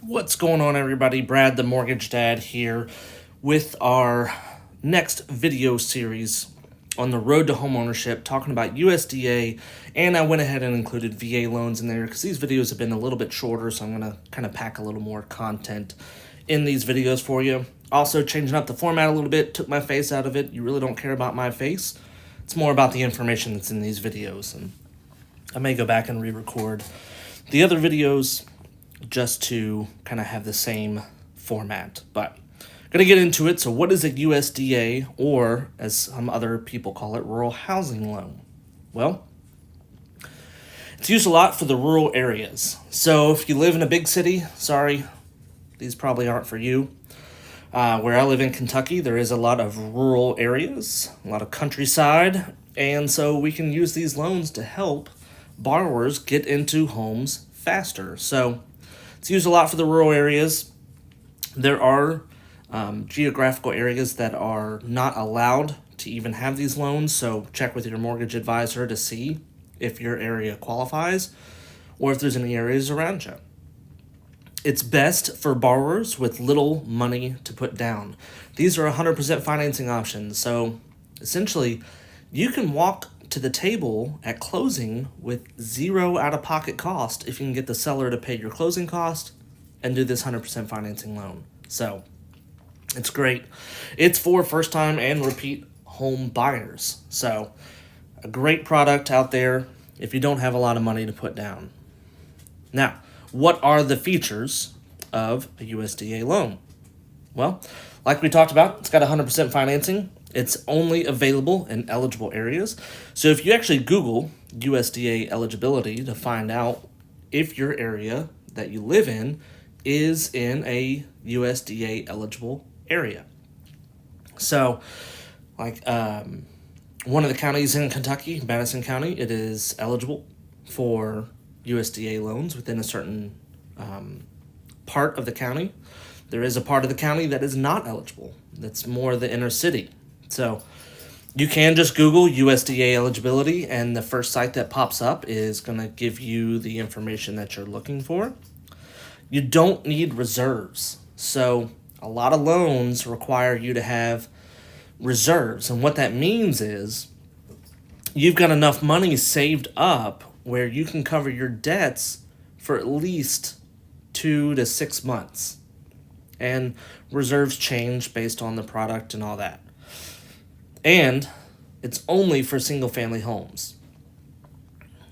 What's going on, everybody? Brad, the Mortgage Dad, here with our next video series on the road to homeownership, talking about USDA, and I went ahead and included VA loans in there because these videos have been a little bit shorter, so I'm going to kind of pack a little more content in these videos for you. Also, changing up the format a little bit, took my face out of it. You really don't care about my face. It's more about the information that's in these videos, and I may go back and re-record the other videos just to kind of have the same format. But gonna get into it. So what is a USDA, or as some other people call it, rural housing loan? Well, it's used a lot for the rural areas. So if you live in a big city, sorry, these probably aren't for you. Where I live in Kentucky, there is a lot of rural areas, a lot of countryside, and so we can use these loans to help borrowers get into homes faster. So it's used a lot for the rural areas. There are geographical areas that are not allowed to even have these loans, so check with your mortgage advisor to see if your area qualifies or if there's any areas around you. It's best for borrowers with little money to put down. These are 100% financing options, so essentially you can walk to the table at closing with zero out-of-pocket cost if you can get the seller to pay your closing cost and do this 100% financing loan. So it's great. It's for first-time and repeat home buyers. So a great product out there if you don't have a lot of money to put down. Now, what are the features of a USDA loan? Well, like we talked about, it's got 100% financing. It's only available in eligible areas. So if you actually Google USDA eligibility to find out if your area that you live in is in a USDA eligible area. So like one of the counties in Kentucky, Madison County, it is eligible for USDA loans within a certain part of the county. There is a part of the county that is not eligible. That's more the inner city. So you can just Google USDA eligibility, and the first site that pops up is going to give you the information that you're looking for. You don't need reserves. So a lot of loans require you to have reserves. And what that means is you've got enough money saved up where you can cover your debts for at least 2 to 6 months. And reserves change based on the product and all that. And it's only for single-family homes.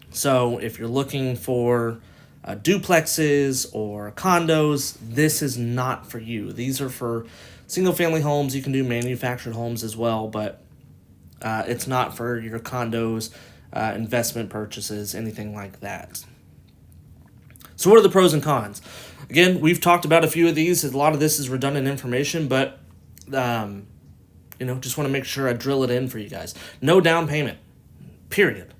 So if you're looking for duplexes or condos, this is not for you. These are for single-family homes. You can do manufactured homes as well, but it's not for your condos, investment purchases, anything like that. So what are the pros and cons? Again, we've talked about a few of these. A lot of this is redundant information, but just want to make sure I drill it in for you guys. No down payment, period.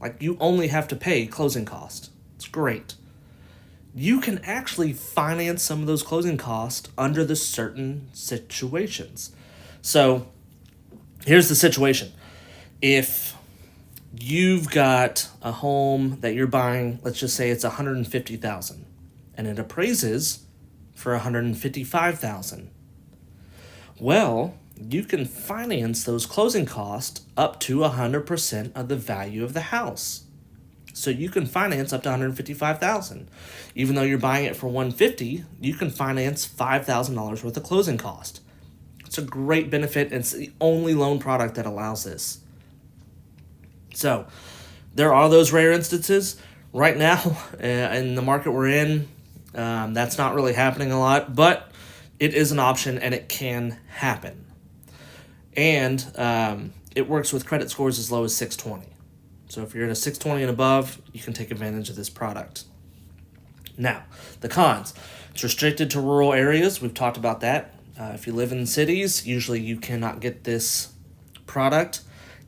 Like, you only have to pay closing costs. It's great. You can actually finance some of those closing costs under the certain situations. So here's the situation. If you've got a home that you're buying, let's just say it's $150,000, and it appraises for $155,000. Well, you can finance those closing costs up to 100% of the value of the house. So you can finance up to $155,000. Even though you're buying it for $150,000, you can finance $5,000 worth of closing cost. It's a great benefit, and it's the only loan product that allows this. So there are those rare instances. Right now, in the market we're in, that's not really happening a lot, but it is an option and it can happen. And it works with credit scores as low as 620. So if you're at a 620 and above, you can take advantage of this product. Now, the cons. It's restricted to rural areas. We've talked about that. If you live in cities, usually you cannot get this product.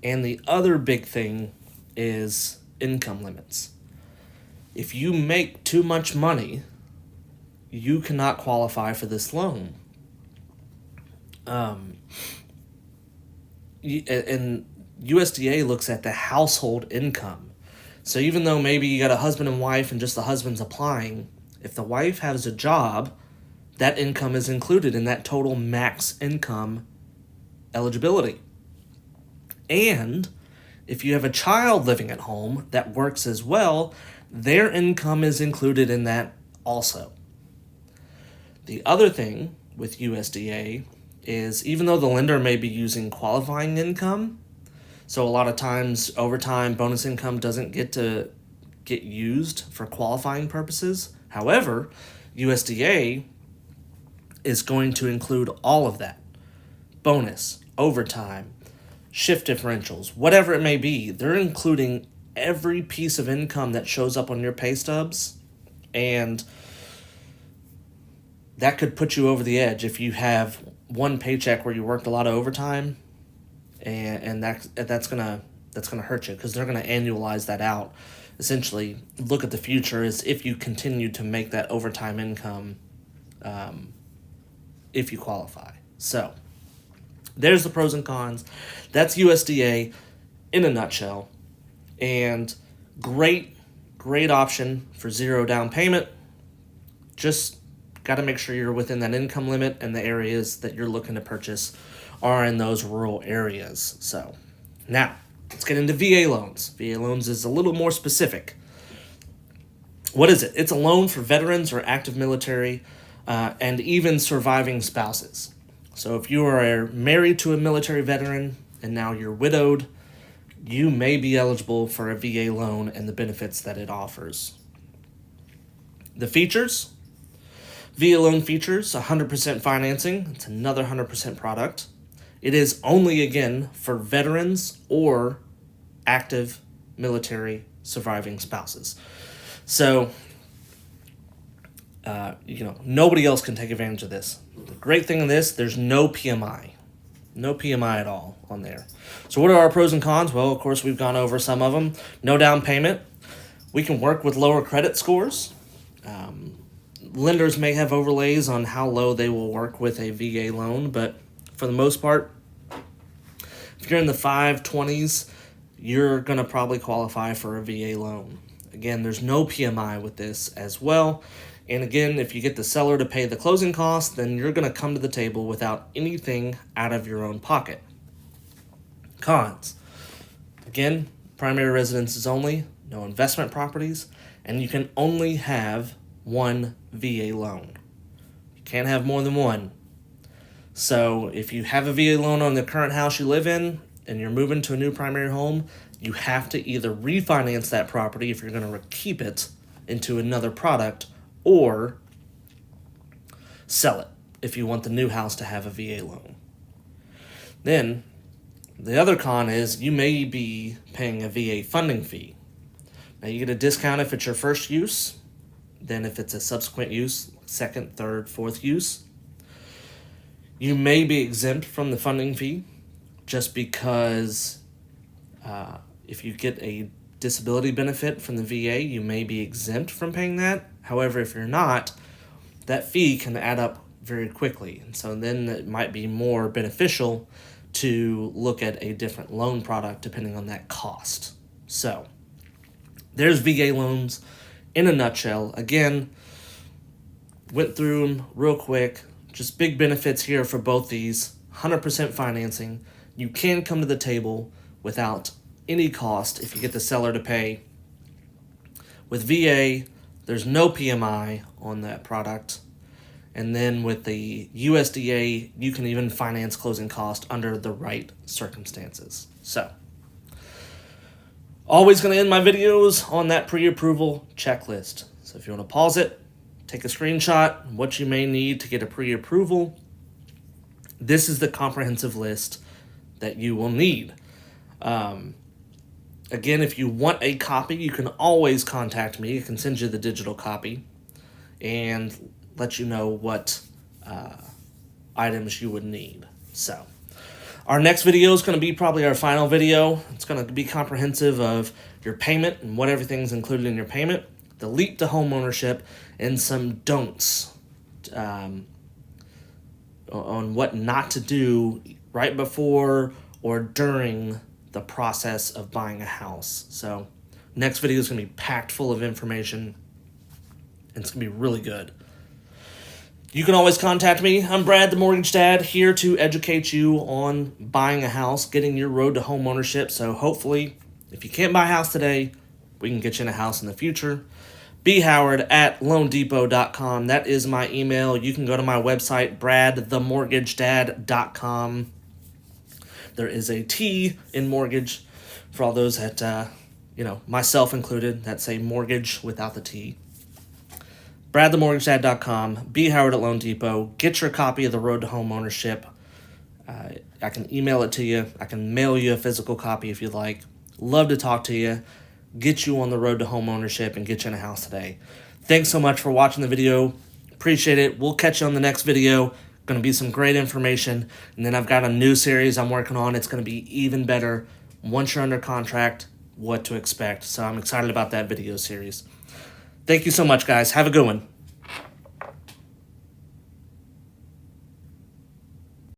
And the other big thing is income limits. If you make too much money, you cannot qualify for this loan. And USDA looks at the household income. So even though maybe you got a husband and wife and just the husband's applying, If the wife has a job, that income is included in that total max income eligibility. And if you have a child living at home that works as well, their income is included in that also. The other thing with USDA is even though the lender may be using qualifying income, so a lot of times overtime bonus income doesn't get used for qualifying purposes. However, USDA is going to include all of that. Bonus, overtime, shift differentials, whatever it may be. They're including every piece of income that shows up on your pay stubs, and that could put you over the edge if you have one paycheck where you worked a lot of overtime, and that's gonna hurt you because they're gonna annualize that out. Essentially, look at the future as if you continue to make that overtime income, if you qualify. So there's the pros and cons. That's USDA in a nutshell, and great option for zero down payment. Just got to make sure you're within that income limit, and the areas that you're looking to purchase are in those rural areas. So now let's get into VA loans. VA loans is a little more specific. What is it? It's a loan for veterans or active military and even surviving spouses. So if you are married to a military veteran and now you're widowed, you may be eligible for a VA loan and the benefits that it offers. The features: VA loan features 100% financing. It's another 100% product. It is only, again, for veterans or active military surviving spouses. So, nobody else can take advantage of this. The great thing of this, there's no PMI. No PMI at all on there. So what are our pros and cons? Well, of course, we've gone over some of them. No down payment. We can work with lower credit scores. Lenders may have overlays on how low they will work with a VA loan, but for the most part, if you're in the 520s, you're going to probably qualify for a VA loan. Again, there's no PMI with this as well. And again, if you get the seller to pay the closing costs, then you're going to come to the table without anything out of your own pocket. Cons: again, primary residences only, no investment properties, and you can only have one VA loan. You can't have more than one. So if you have a VA loan on the current house you live in and you're moving to a new primary home, you have to either refinance that property if you're going to keep it into another product, or sell it if you want the new house to have a VA loan. Then the other con is you may be paying a VA funding fee. Now you get a discount if it's your first use, then if it's a subsequent use, second, third, fourth use. You may be exempt from the funding fee just because if you get a disability benefit from the VA, you may be exempt from paying that. However, if you're not, that fee can add up very quickly. And so then it might be more beneficial to look at a different loan product depending on that cost. So there's VA loans in a nutshell. Again, went through them real quick. Just big benefits here for both these. 100% financing. You can come to the table without any cost if you get the seller to pay. With VA, there's no PMI on that product. And then with the USDA, you can even finance closing cost under the right circumstances. So, always going to end my videos on that pre-approval checklist. So if you want to pause it, take a screenshot of what you may need to get a pre-approval. This is the comprehensive list that you will need. Again, if you want a copy, you can always contact me. I can send you the digital copy and let you know what items you would need. So, our next video is going to be probably our final video. It's going to be comprehensive of your payment and what everything's included in your payment, the leap to homeownership, and some don'ts on what not to do right before or during the process of buying a house. So next video is going to be packed full of information. and it's going to be really good. You can always contact me. I'm Brad, the Mortgage Dad, here to educate you on buying a house, getting your road to home ownership. So hopefully, if you can't buy a house today, we can get you in a house in the future. bhoward@loandepot.com. That is my email. You can go to my website, bradthemortgagedad.com. There is a T in mortgage for all those that, myself included, that say mortgage without the T. bradthemortgagedad.com, bhoward@loandepot. Get your copy of The Road to Home Ownership. I can email it to you. I can mail you a physical copy if you'd like. Love to talk to you, get you on the road to home ownership, and get you in a house today. Thanks so much for watching the video. Appreciate it. We'll catch you on the next video. Going to be some great information. And then I've got a new series I'm working on. It's going to be even better once you're under contract, what to expect. So I'm excited about that video series. Thank you so much, guys. Have a good one.